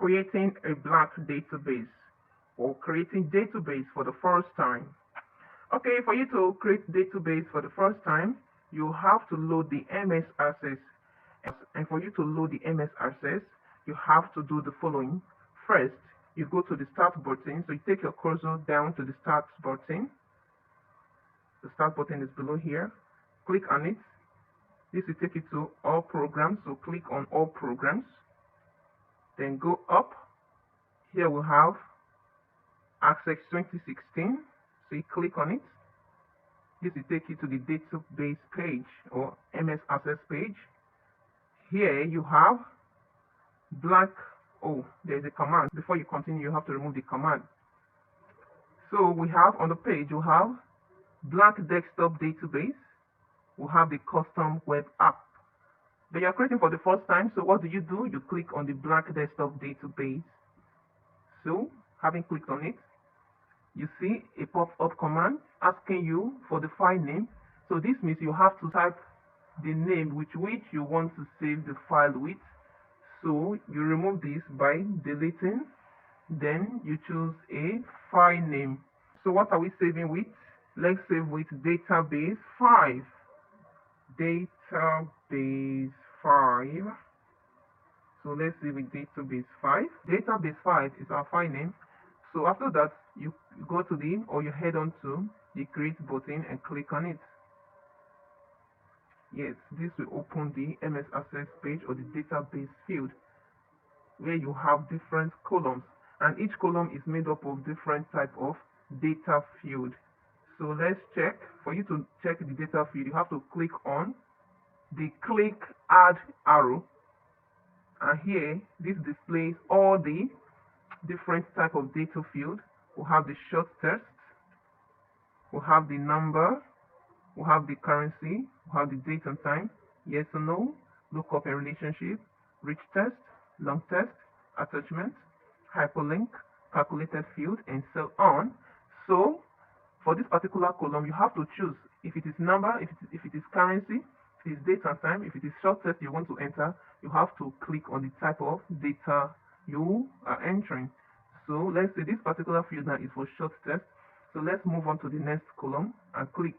creating a blank database or creating database for the first time. Okay, for you to create database for the first time, you have to load the MS Access. And for you to load the MS Access, you have to do the following. First, you go to the Start button. So you take your cursor down to the Start button. The Start button is below here. Click on it. This will take you to All Programs. So click on All Programs. Then go up. Here we have Access 2016. So you click on it. This will take you to the database page or MS Access page. Here you have blank. Oh, there's a command. Before you continue, you have to remove the command. So we have on the page, you have blank desktop database. We have the custom web app that you're creating for the first time. So what do? You click on the blank desktop database. So having clicked on it, you see a pop-up command asking you for the file name. So this means you have to type the name with which you want to save the file with. So you remove this by deleting, then you choose a file name. So what are we saving with? Let's save with database 5. Database 5. So let's save with database 5. Database 5 is our file name. So after that, you go to you head on to the create button and click on it. Yes, this will open the MS Access page or the database field where you have different columns, and each column is made up of different type of data field. So let's check. For you to check the data field, you have to click on the click add arrow, and here this displays all the different type of data field. We have the short text, we have the number, we have the currency, we have the date and time, yes or no, lookup and relationship, rich text, long text, attachment, hyperlink, calculated field, and so on. So for this particular column, you have to choose if it is number, if it is currency, if it is date and time, if it is short text you want to enter, you have to click on the type of data you are entering. So let's say this particular field now is for short text. So let's move on to the next column and click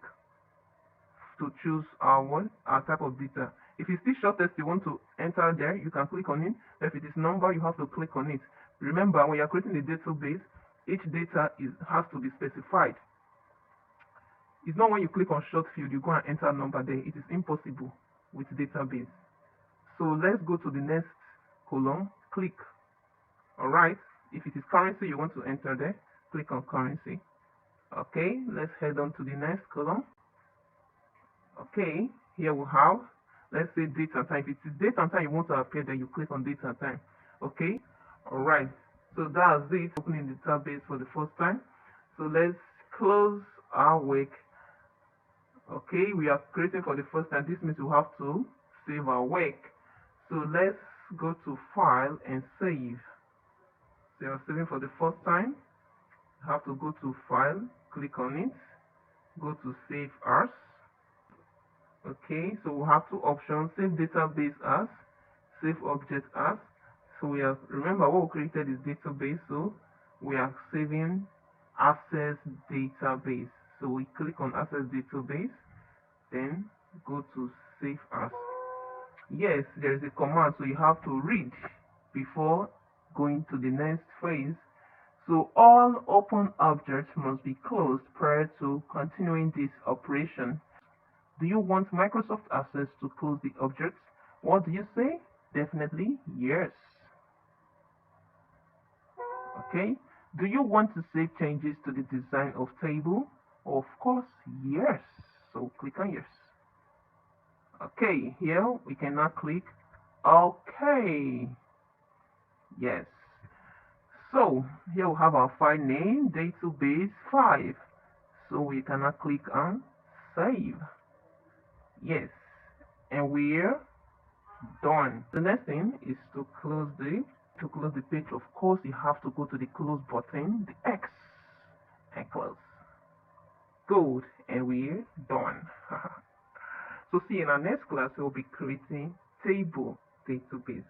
to choose our type of data. If it's still short text you want to enter there, you can click on it. If it is number, you have to click on it. Remember, when you're creating a database, each data has to be specified. It's not when you click on short field, you go and enter a number there. It is impossible with database. So let's go to the next column, click. Alright, if it is currency you want to enter there, click on currency. Okay, let's head on to the next column. Okay, here we have, let's say date and time. If it is date and time you want to appear there, you click on date and time. Okay, alright, so that's it, opening the database for the first time. So let's close our work. Okay, we are creating for the first time. This means we have to save our work. So let's go to file and save. So you're saving for the first time. You have to go to file, click on it, go to save as. Okay, so we have two options: save database as, save object as. So we have, remember what we created is database, so we are saving access database. So we click on access database, then go to save as. Yes, there is a command, so you have to read before going to the next phase. So all open objects must be closed prior to continuing this operation. Do you want Microsoft Access to close the objects? What do you say? Definitely yes. Okay. Do you want to save changes to the design of table? Of course, yes. So click on yes. Okay, here we can now click OK. Yes. So here we have our file name, database 5. So we can now click on save. Yes, and we're done. The next thing is to close the page. Of course, you have to go to the close button, the X, and close. Good, and we're done. So see, in our next class we'll be creating table database.